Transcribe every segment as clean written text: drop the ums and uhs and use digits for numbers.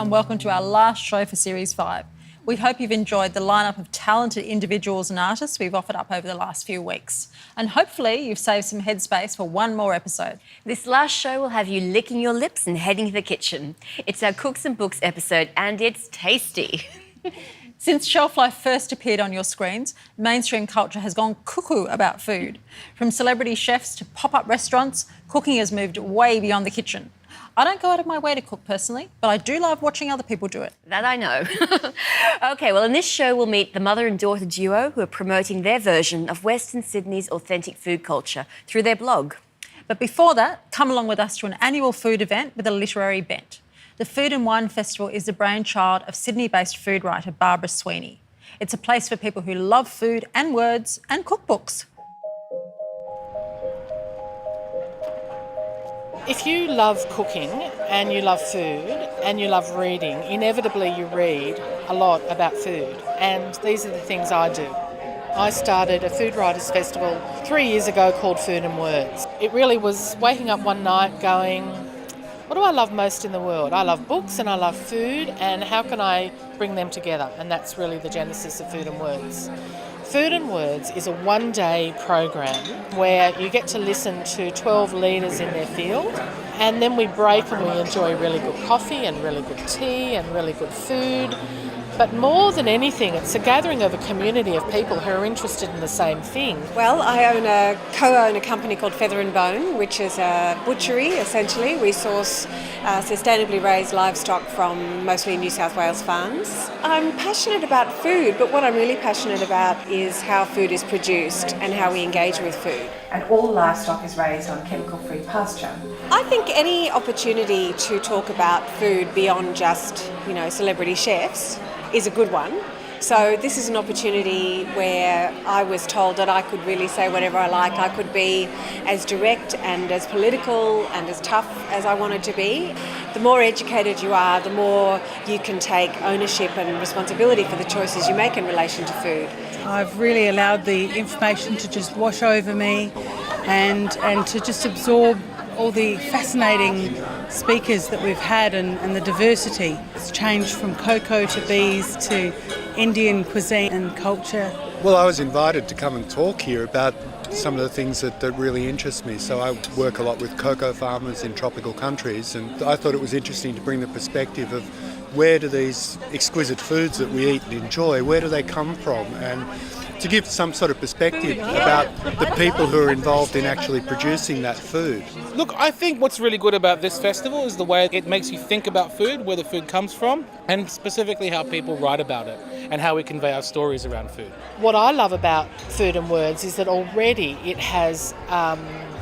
and welcome to our last show for Series 5. We hope you've enjoyed the lineup of talented individuals and artists we've offered up over the last few weeks. And hopefully you've saved some headspace for one more episode. This last show will have you licking your lips and heading to the kitchen. It's our Cooks and Books episode and it's tasty. Since Shelf Life first appeared on your screens, mainstream culture has gone cuckoo about food. From celebrity chefs to pop-up restaurants, cooking has moved way beyond the kitchen. I don't go out of my way to cook personally, but I do love watching other people do it. That I know. OK, well, in this show we'll meet the mother and daughter duo who are promoting their version of Western Sydney's authentic food culture through their blog. But before that, come along with us to an annual food event with a literary bent. The Food and Wine Festival is the brainchild of Sydney-based food writer Barbara Sweeney. It's a place for people who love food and words and cookbooks. If you love cooking and you love food and you love reading, inevitably you read a lot about food. And these are the things I do. I started a Food Writers Festival 3 years ago called Food and Words. It really was waking up one night going, what do I love most in the world? I love books and I love food, and how can I bring them together? And that's really the genesis of Food and Words. Food and Words is a one-day program where you get to listen to 12 leaders in their field, and then we break and we enjoy really good coffee and really good tea and really good food. But more than anything, it's a gathering of a community of people who are interested in the same thing. Well, I co-own a company called Feather and Bone, which is a butchery, essentially. We source sustainably raised livestock from mostly New South Wales farms. I'm passionate about food, but what I'm really passionate about is how food is produced and how we engage with food. And all livestock is raised on chemical-free pasture. I think any opportunity to talk about food beyond just, celebrity chefs is a good one. So this is an opportunity where I was told that I could really say whatever I like. I could be as direct and as political and as tough as I wanted to be. The more educated you are, the more you can take ownership and responsibility for the choices you make in relation to food. I've really allowed the information to just wash over me and to just absorb all the fascinating speakers that we've had and the diversity. It's changed from cocoa to bees to Indian cuisine and culture. Well, I was invited to come and talk here about some of the things that really interest me. So I work a lot with cocoa farmers in tropical countries, and I thought it was interesting to bring the perspective of where do these exquisite foods that we eat and enjoy, where do they come from? And to give some sort of perspective about the people who are involved in actually producing that food. Look, I think what's really good about this festival is the way it makes you think about food, where the food comes from, and specifically how people write about it and how we convey our stories around food. What I love about Food and Words is that already it has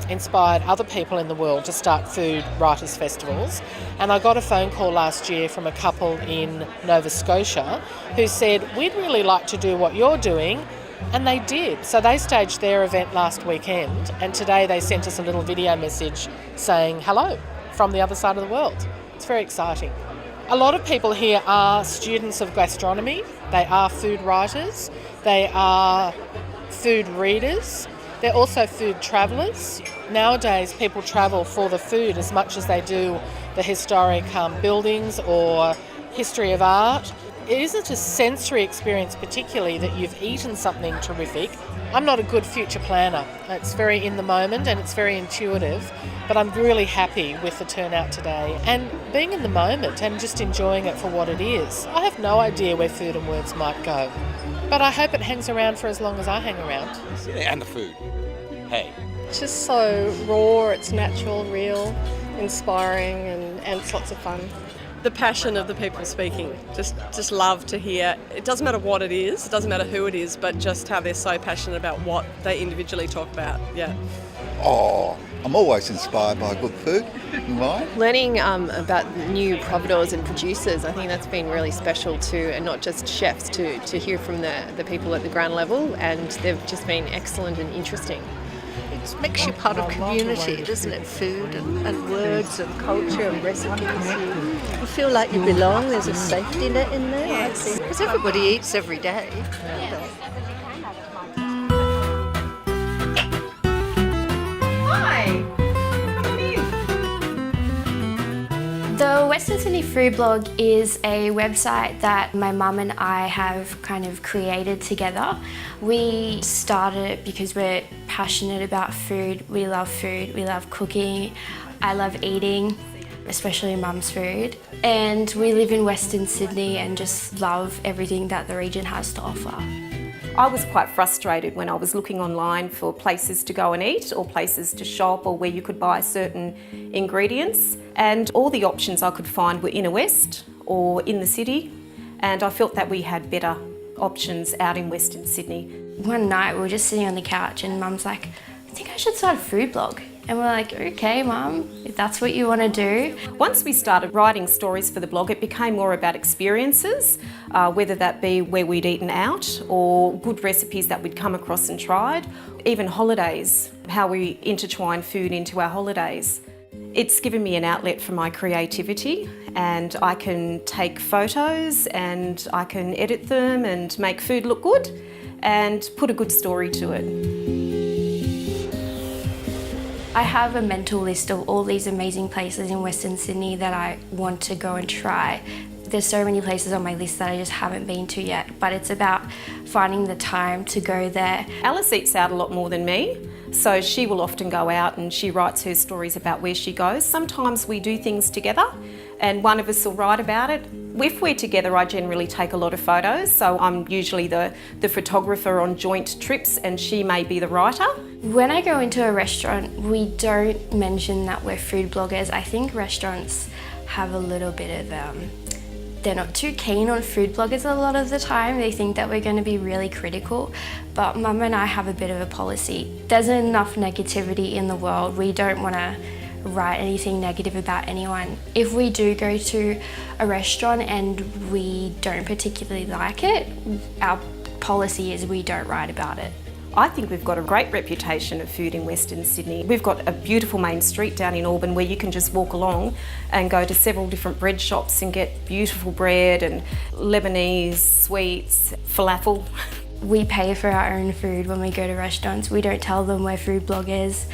inspired other people in the world to start food writers' festivals. And I got a phone call last year from a couple in Nova Scotia who said, we'd really like to do what you're doing. And they did. So they staged their event last weekend, and today they sent us a little video message saying hello from the other side of the world. It's very exciting. A lot of people here are students of gastronomy, they are food writers, they are food readers, they're also food travellers. Nowadays people travel for the food as much as they do the historic buildings or history of art. It isn't a sensory experience particularly that you've eaten something terrific. I'm not a good future planner. It's very in the moment and it's very intuitive, but I'm really happy with the turnout today and being in the moment and just enjoying it for what it is. I have no idea where Food and Words might go, but I hope it hangs around for as long as I hang around. And the food. Hey. It's just so raw, it's natural, real, inspiring and it's lots of fun. The passion of the people speaking, just love to hear. It doesn't matter what it is, it doesn't matter who it is, but just how they're so passionate about what they individually talk about, yeah. Oh, I'm always inspired by good food, right? Learning about new providores and producers, I think that's been really special too, and not just chefs, to hear from the people at the ground level, and they've just been excellent and interesting. It makes you part of community, doesn't it? Food and words and culture and recipes. You feel like you belong, there's a safety net in there. Yes. Because everybody eats every day. Yes. Hi! Come The Western Sydney Food Blog is a website that my mum and I have kind of created together. We started it because we're passionate about food. We love cooking. I love eating, especially mum's food. And we live in Western Sydney and just love everything that the region has to offer. I was quite frustrated when I was looking online for places to go and eat or places to shop or where you could buy certain ingredients, and all the options I could find were inner west or in the city, and I felt that we had better options out in Western Sydney. One night we were just sitting on the couch and Mum's like, I think I should start a food blog. And we're like, okay, Mum, if that's what you want to do. Once we started writing stories for the blog, it became more about experiences, whether that be where we'd eaten out or good recipes that we'd come across and tried, even holidays, how we intertwine food into our holidays. It's given me an outlet for my creativity, and I can take photos and I can edit them and make food look good and put a good story to it. I have a mental list of all these amazing places in Western Sydney that I want to go and try. There's so many places on my list that I just haven't been to yet, but it's about finding the time to go there. Alice eats out a lot more than me, so she will often go out and she writes her stories about where she goes. Sometimes we do things together and one of us will write about it. If we're together, I generally take a lot of photos, so I'm usually the photographer on joint trips and she may be the writer. When I go into a restaurant, we don't mention that we're food bloggers. I think restaurants have a little bit of, they're not too keen on food bloggers a lot of the time. They think that we're going to be really critical, but Mum and I have a bit of a policy. There's enough negativity in the world. We don't want to write anything negative about anyone. If we do go to a restaurant and we don't particularly like it, our policy is we don't write about it. I think we've got a great reputation of food in Western Sydney. We've got a beautiful main street down in Auburn where you can just walk along and go to several different bread shops and get beautiful bread and Lebanese sweets, falafel. We pay for our own food when we go to restaurants. We don't tell them we're food bloggers.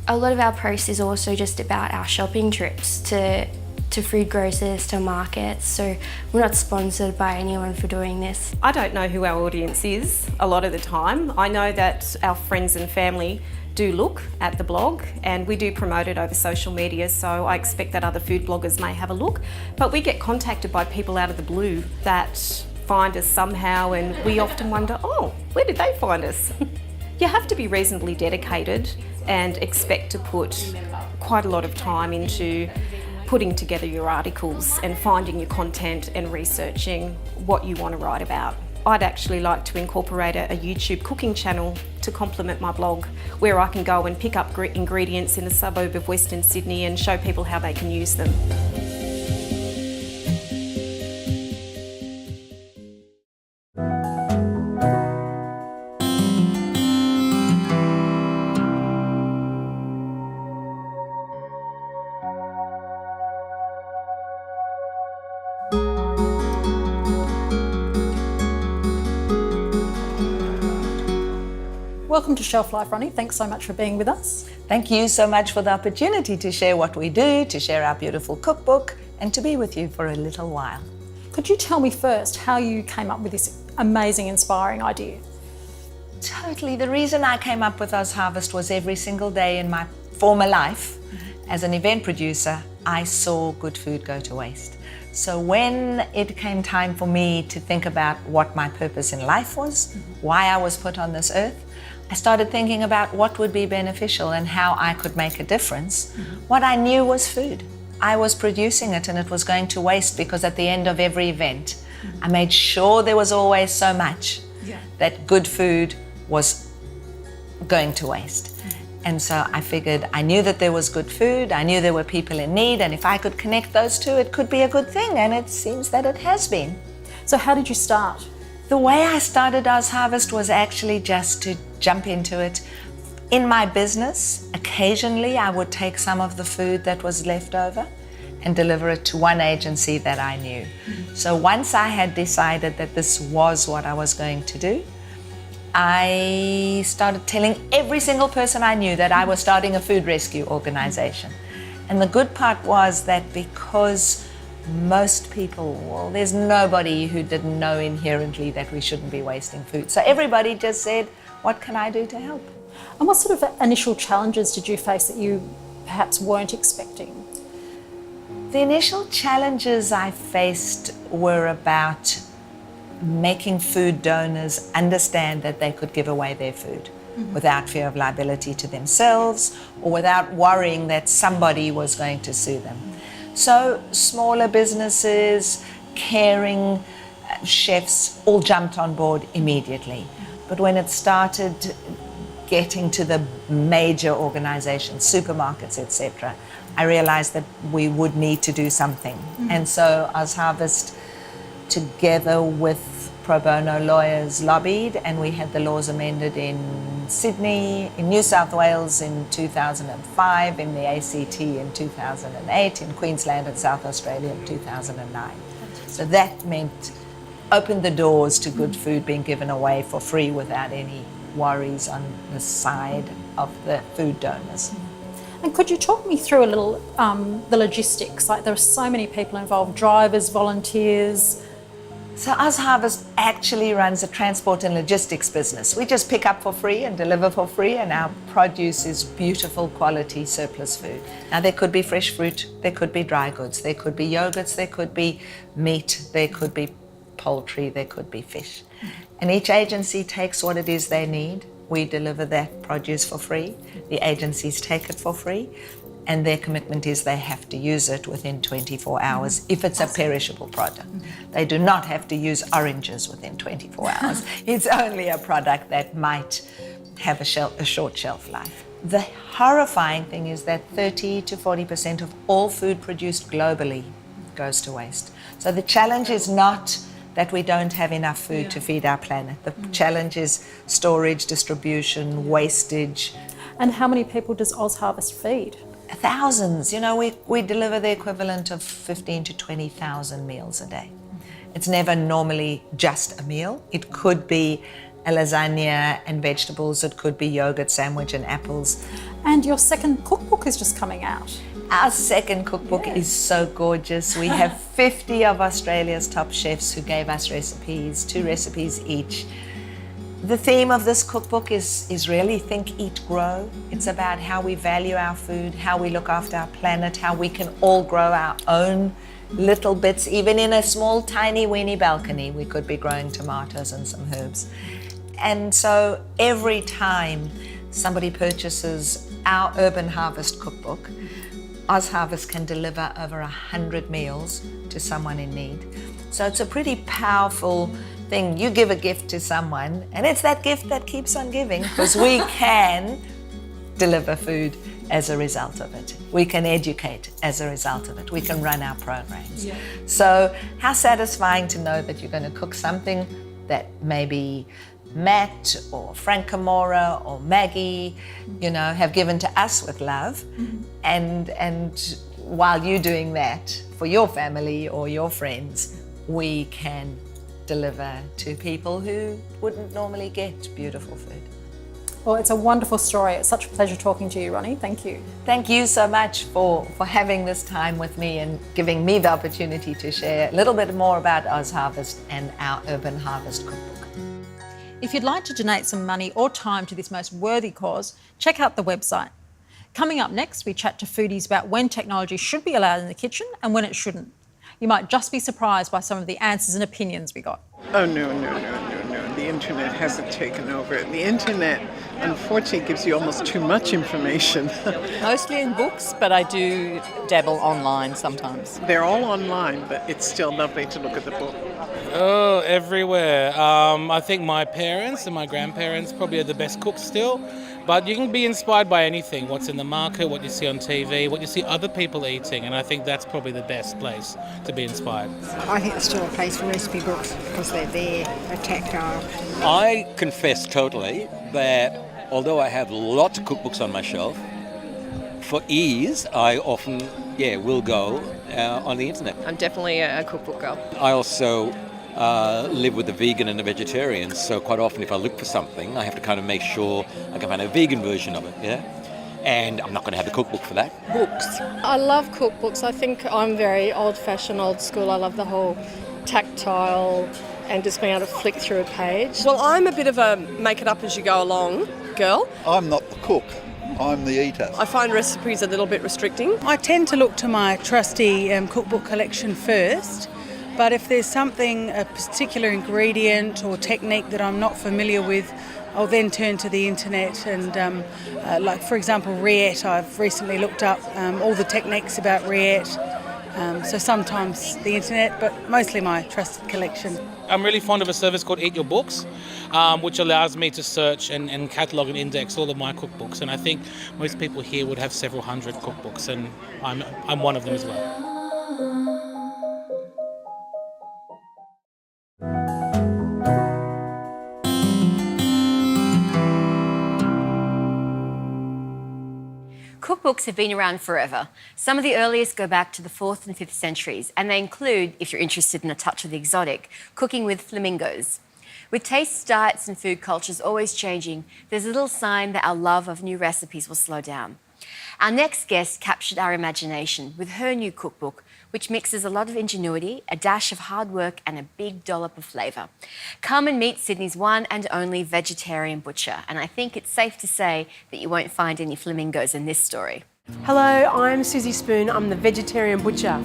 A lot of our posts is also just about our shopping trips to food grocers, to markets, so we're not sponsored by anyone for doing this. I don't know who our audience is a lot of the time. I know that our friends and family do look at the blog and we do promote it over social media, so I expect that other food bloggers may have a look. But we get contacted by people out of the blue that find us somehow and we often wonder, oh, where did they find us? You have to be reasonably dedicated and expect to put quite a lot of time into putting together your articles and finding your content and researching what you want to write about. I'd actually like to incorporate a YouTube cooking channel to complement my blog, where I can go and pick up ingredients in the suburb of Western Sydney and show people how they can use them. Welcome to Shelf Life, Ronnie. Thanks so much for being with us. Thank you so much for the opportunity to share what we do, to share our beautiful cookbook, and to be with you for a little while. Could you tell me first how you came up with this amazing, inspiring idea? Totally. The reason I came up with Oz Harvest was every single day in my former life, as an event producer, I saw good food go to waste. So when it came time for me to think about what my purpose in life was, why I was put on this earth, I started thinking about what would be beneficial and how I could make a difference. What I knew was food. I was producing it and it was going to waste because at the end of every event, I made sure there was always so much that good food was going to waste. And so I figured I knew that there was good food, I knew there were people in need, and if I could connect those two, it could be a good thing, and it seems that it has been. So how did you start? The way I started Oz Harvest was actually just to jump into it. In my business, occasionally I would take some of the food that was left over and deliver it to one agency that I knew. So once I had decided that this was what I was going to do, I started telling every single person I knew that I was starting a food rescue organization. And the good part was that because most people, well, there's nobody who didn't know inherently that we shouldn't be wasting food. So everybody just said, what can I do to help? And what sort of initial challenges did you face that you perhaps weren't expecting? The initial challenges I faced were about making food donors understand that they could give away their food without fear of liability to themselves or without worrying that somebody was going to sue them. So smaller businesses, caring chefs all jumped on board immediately. But when it started getting to the major organizations, supermarkets, etc., I realized that we would need to do something. And so OzHarvest, together with pro bono lawyers, lobbied, and we had the laws amended in Sydney, in New South Wales in 2005, in the ACT in 2008, in Queensland and South Australia in 2009. So that meant opened the doors to good food being given away for free without any worries on the side of the food donors. And could you talk me through a little the logistics? Like, there are so many people involved, drivers, volunteers. So OzHarvest actually runs a transport and logistics business. We just pick up for free and deliver for free, and our produce is beautiful quality surplus food. Now, there could be fresh fruit, there could be dry goods, there could be yogurts, there could be meat, there could be poultry, there could be fish. And each agency takes what it is they need. We deliver that produce for free. The agencies take it for free. And their commitment is they have to use it within 24 hours if it's a perishable product. They do not have to use oranges within 24 hours. It's only a product that might have a short shelf life. The horrifying thing is that 30 to 40% of all food produced globally goes to waste. So the challenge is not that we don't have enough food to feed our planet. The challenge is storage, distribution, wastage. And how many people does OzHarvest feed? Thousands. You know, we deliver the equivalent of 15 to 20,000 meals a day. It's never normally just a meal. It could be a lasagna and vegetables. It could be yogurt sandwich and apples. And your second cookbook is just coming out. Our second cookbook is so gorgeous. We have 50 of Australia's top chefs who gave us recipes, 2 recipes each. The theme of this cookbook is really Think, Eat, Grow. It's about how we value our food, how we look after our planet, how we can all grow our own little bits. Even in a small, tiny, weeny balcony, we could be growing tomatoes and some herbs. And so every time somebody purchases our Urban Harvest cookbook, OzHarvest can deliver over 100 meals to someone in need. So it's a pretty powerful thing. You give a gift to someone, and it's that gift that keeps on giving, because we can deliver food as a result of it. We can educate as a result of it. We can run our programs. So how satisfying to know that you're going to cook something that maybe Matt or Frank Camorra or Maggie, have given to us with love. And while you're doing that for your family or your friends, we can deliver to people who wouldn't normally get beautiful food. Well, it's a wonderful story. It's such a pleasure talking to you, Ronnie. Thank you. Thank you so much for having this time with me and giving me the opportunity to share a little bit more about OzHarvest and our Urban Harvest cookbook. If you'd like to donate some money or time to this most worthy cause, check out the website. Coming up next, we chat to foodies about when technology should be allowed in the kitchen and when it shouldn't. You might just be surprised by some of the answers and opinions we got. Oh, no. The internet hasn't taken over. The internet, unfortunately, gives you almost too much information. Mostly in books, but I do dabble online sometimes. They're all online, but it's still lovely to look at the book. Oh, everywhere. I think my parents and my grandparents probably are the best cooks still. But you can be inspired by anything, what's in the market, what you see on TV, what you see other people eating, and I think that's probably the best place to be inspired. I think it's still a place for recipe books because they're there, they're tactile. I confess totally that although I have lots of cookbooks on my shelf, for ease, I often, will go on the internet. I'm definitely a cookbook girl. I also live with a vegan and a vegetarian, so quite often if I look for something, I have to kind of make sure I can find a vegan version of it, and I'm not going to have a cookbook for that. Books. I love cookbooks. I think I'm very old-fashioned, old school. I love the whole tactile and just being able to flick through a page. Well, I'm a bit of a make-it-up-as-you-go-along girl. I'm not the cook, I'm the eater. I find recipes a little bit restricting. I tend to look to my trusty cookbook collection first, but if there's something, a particular ingredient or technique that I'm not familiar with, I'll then turn to the internet and, like for example, rillette. I've recently looked up all the techniques about rillette. So sometimes the internet, but mostly my trusted collection. I'm really fond of a service called Eat Your Books, which allows me to search and catalogue and index all of my cookbooks. And I think most people here would have several hundred cookbooks, and I'm one of them as well. Cookbooks have been around forever. Some of the earliest go back to the 4th and 5th centuries, and they include, if you're interested in a touch of the exotic, cooking with flamingos. With tastes, diets and food cultures always changing, there's a little sign that our love of new recipes will slow down. Our next guest captured our imagination with her new cookbook, which mixes a lot of ingenuity, a dash of hard work and a big dollop of flavour. Come and meet Sydney's one and only vegetarian butcher, and I think it's safe to say that you won't find any flamingos in this story. Hello, I'm Susie Spoon. I'm the vegetarian butcher.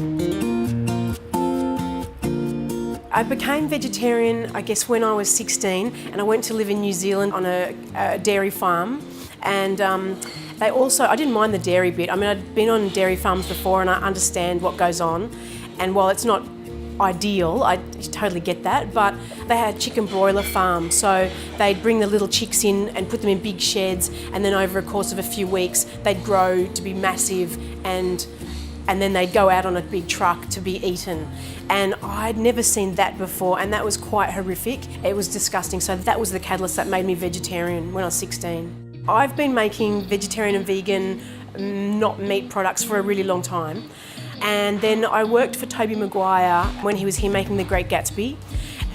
I became vegetarian, I guess, when I was 16, and I went to live in New Zealand on a dairy farm. And I didn't mind the dairy bit. I mean, I'd been on dairy farms before and I understand what goes on. And while it's not ideal, I totally get that, but they had chicken broiler farms. So they'd bring the little chicks in and put them in big sheds, and then over a course of a few weeks, they'd grow to be massive, and then they'd go out on a big truck to be eaten. And I'd never seen that before, and that was quite horrific. It was disgusting. So that was the catalyst that made me vegetarian when I was 16. I've been making vegetarian and vegan, not meat products for a really long time. And then I worked for Toby Maguire when he was here making The Great Gatsby.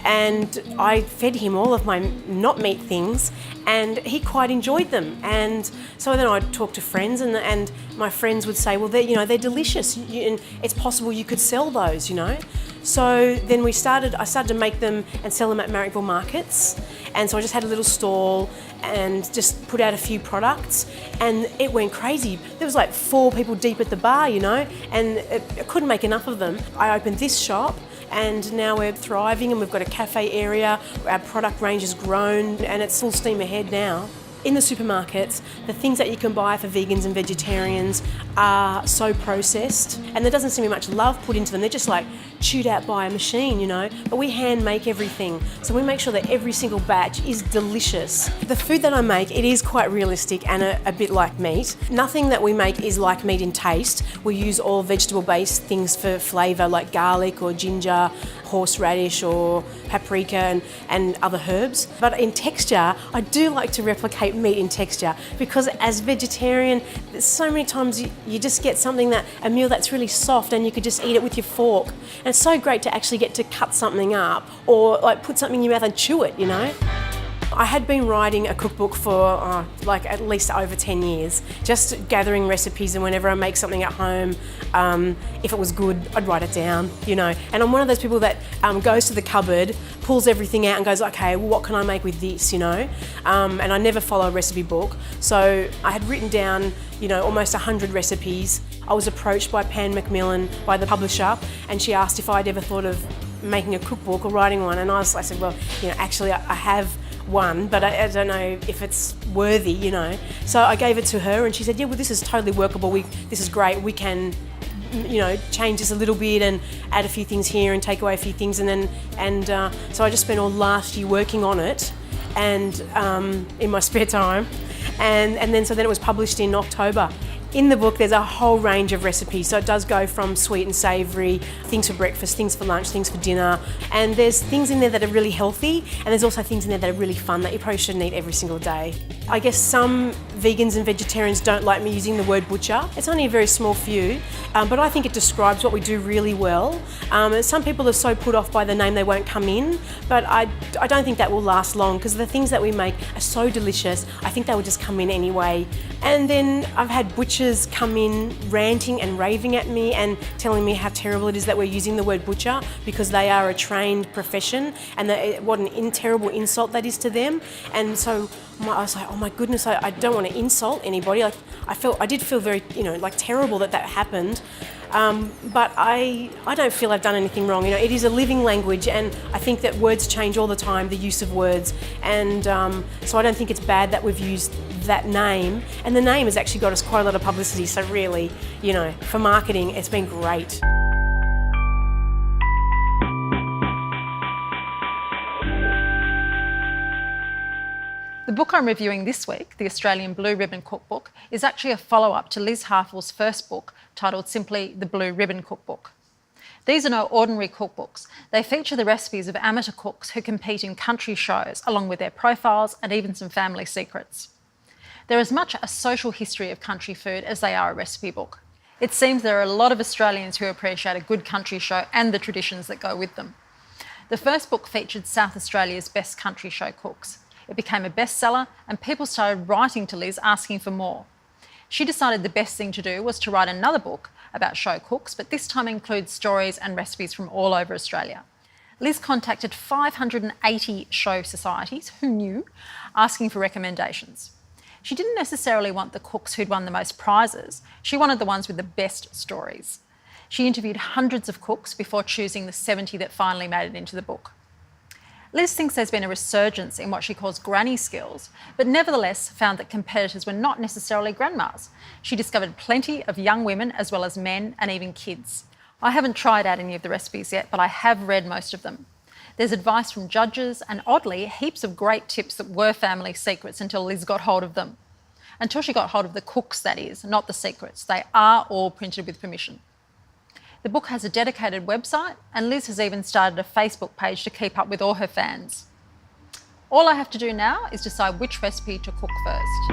And I fed him all of my not meat things, and he quite enjoyed them. And so then I'd talk to friends, and my friends would say, well, they're delicious, and it's possible you could sell those, you know. So then I started to make them and sell them at Marrickville markets. And so I just had a little stall and just put out a few products, and it went crazy. There was like 4 people deep at the bar, you know, and I couldn't make enough of them. I opened this shop, and now we're thriving, and we've got a cafe area. Our product range has grown, and it's full steam ahead now. In the supermarkets, the things that you can buy for vegans and vegetarians are so processed, and there doesn't seem to be much love put into them. They're just like chewed out by a machine, you know, but we hand make everything. So we make sure that every single batch is delicious. The food that I make, it is quite realistic and a bit like meat. Nothing that we make is like meat in taste. We use all vegetable-based things for flavour, like garlic or ginger, horseradish or paprika and other herbs. But in texture, I do like to replicate meat in texture, because as vegetarian, so many times you just get a meal that's really soft, and you could just eat it with your fork. And it's so great to actually get to cut something up or like put something in your mouth and chew it, you know. I had been writing a cookbook for like at least over 10 years, just gathering recipes, and whenever I make something at home, if it was good, I'd write it down, you know. And I'm one of those people that goes to the cupboard, pulls everything out and goes, okay, well, what can I make with this, you know? And I never follow a recipe book. So I had written down, you know, almost 100 recipes. I was approached by Pan Macmillan, by the publisher, and she asked if I'd ever thought of making a cookbook or writing one. And I said, well, you know, actually I have one, but I don't know if it's worthy, you know. So I gave it to her, and she said, yeah, well, this is totally workable. This is great. We can, you know, change this a little bit and add a few things here and take away a few things. So I just spent all last year working on it, and in my spare time. And then it was published in October In the book, there's a whole range of recipes. So it does go from sweet and savoury, things for breakfast, things for lunch, things for dinner. And there's things in there that are really healthy, and there's also things in there that are really fun that you probably shouldn't eat every single day. I guess some vegans and vegetarians don't like me using the word butcher. It's only a very small few, but I think it describes what we do really well. Some people are so put off by the name they won't come in, but I don't think that will last long, because the things that we make are so delicious. I think they will just come in anyway. And then I've had butchers come in ranting and raving at me and telling me how terrible it is that we're using the word butcher, because they are a trained profession, and what an terrible insult that is to them. And so I was like, oh my goodness, I don't want to insult anybody. Like, I did feel very, terrible that happened. But I don't feel I've done anything wrong. It is a living language, and I think that words change all the time, the use of words. And so I don't think it's bad that we've used that name. And the name has actually got us quite a lot of publicity. So really, for marketing, it's been great. The book I'm reviewing this week, the Australian Blue Ribbon Cookbook, is actually a follow-up to Liz Harfell's first book, titled simply The Blue Ribbon Cookbook. These are no ordinary cookbooks. They feature the recipes of amateur cooks who compete in country shows, along with their profiles and even some family secrets. They're as much a social history of country food as they are a recipe book. It seems there are a lot of Australians who appreciate a good country show and the traditions that go with them. The first book featured South Australia's best country show cooks. It became a bestseller, and people started writing to Liz asking for more. She decided the best thing to do was to write another book about show cooks, but this time includes stories and recipes from all over Australia. Liz contacted 580 show societies, who knew, asking for recommendations. She didn't necessarily want the cooks who'd won the most prizes. She wanted the ones with the best stories. She interviewed hundreds of cooks before choosing the 70 that finally made it into the book. Liz thinks there's been a resurgence in what she calls granny skills, but nevertheless found that competitors were not necessarily grandmas. She discovered plenty of young women as well as men and even kids. I haven't tried out any of the recipes yet, but I have read most of them. There's advice from judges and, oddly, heaps of great tips that were family secrets until Liz got hold of them. Until she got hold of the cooks, that is, not the secrets. They are all printed with permission. The book has a dedicated website, and Liz has even started a Facebook page to keep up with all her fans. All I have to do now is decide which recipe to cook first.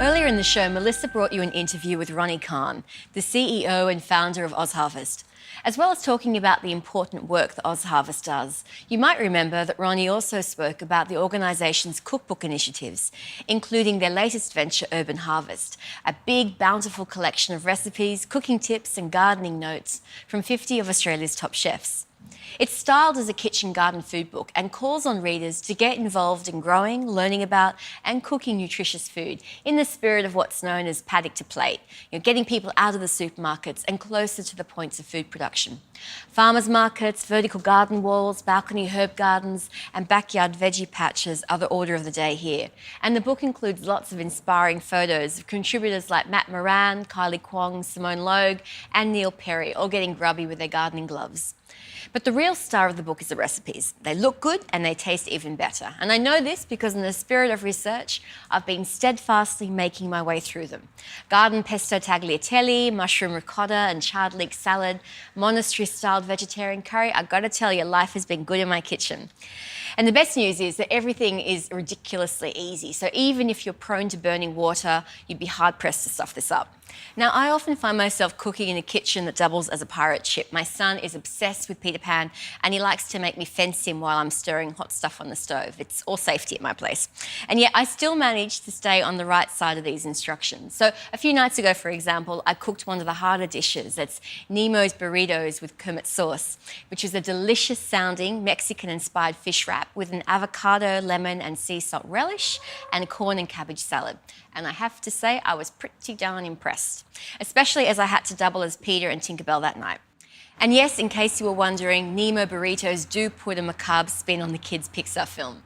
Earlier in the show, Melissa brought you an interview with Ronnie Khan, the CEO and founder of OzHarvest. As well as talking about the important work that OzHarvest does, you might remember that Ronnie also spoke about the organisation's cookbook initiatives, including their latest venture, Urban Harvest, a big, bountiful collection of recipes, cooking tips and gardening notes from 50 of Australia's top chefs. It's styled as a kitchen garden food book and calls on readers to get involved in growing, learning about and cooking nutritious food in the spirit of what's known as paddock to plate, getting people out of the supermarkets and closer to the points of food production. Farmers markets, vertical garden walls, balcony herb gardens and backyard veggie patches are the order of the day here. And the book includes lots of inspiring photos of contributors like Matt Moran, Kylie Kwong, Simone Logue and Neil Perry, all getting grubby with their gardening gloves. But the real star of the book is the recipes. They look good and they taste even better. And I know this because in the spirit of research, I've been steadfastly making my way through them. Garden pesto tagliatelle, mushroom ricotta and charred leek salad, monastery-styled vegetarian curry. I've got to tell you, life has been good in my kitchen. And the best news is that everything is ridiculously easy. So even if you're prone to burning water, you'd be hard-pressed to stuff this up. Now, I often find myself cooking in a kitchen that doubles as a pirate ship. My son is obsessed with Peter Pan and he likes to make me fence him while I'm stirring hot stuff on the stove. It's all safety at my place. And yet I still manage to stay on the right side of these instructions. So a few nights ago, for example, I cooked one of the harder dishes. It's Nemo's burritos with Kermit sauce, which is a delicious sounding Mexican-inspired fish wrap with an avocado, lemon and sea salt relish and a corn and cabbage salad. And I have to say, I was pretty darn impressed, especially as I had to double as Peter and Tinkerbell that night. And yes, in case you were wondering, Nemo burritos do put a macabre spin on the kids' Pixar film.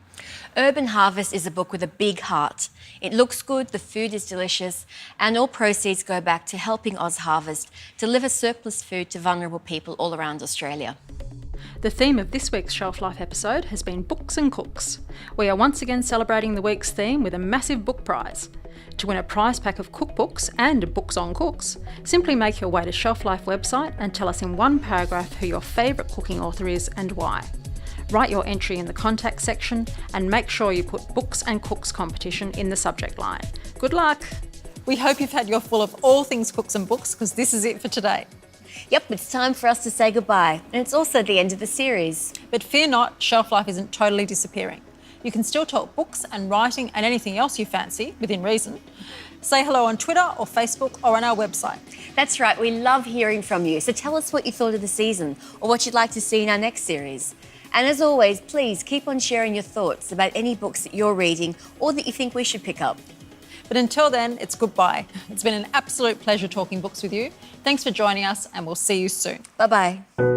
Urban Harvest is a book with a big heart. It looks good, the food is delicious, and all proceeds go back to helping OzHarvest deliver surplus food to vulnerable people all around Australia. The theme of this week's Shelf Life episode has been Books and Cooks. We are once again celebrating the week's theme with a massive book prize. To win a prize pack of cookbooks and books on cooks, simply make your way to Shelf Life website and tell us in one paragraph who your favourite cooking author is and why. Write your entry in the contact section and make sure you put Books and Cooks competition in the subject line. Good luck! We hope you've had your full of all things cooks and books, because this is it for today. Yep, it's time for us to say goodbye, and it's also the end of the series. But fear not, Shelf Life isn't totally disappearing. You can still talk books and writing and anything else you fancy, within reason. Say hello on Twitter or Facebook or on our website. That's right, we love hearing from you, so tell us what you thought of the season or what you'd like to see in our next series. And as always, please keep on sharing your thoughts about any books that you're reading or that you think we should pick up. But until then, it's goodbye. It's been an absolute pleasure talking books with you. Thanks for joining us, and we'll see you soon. Bye-bye.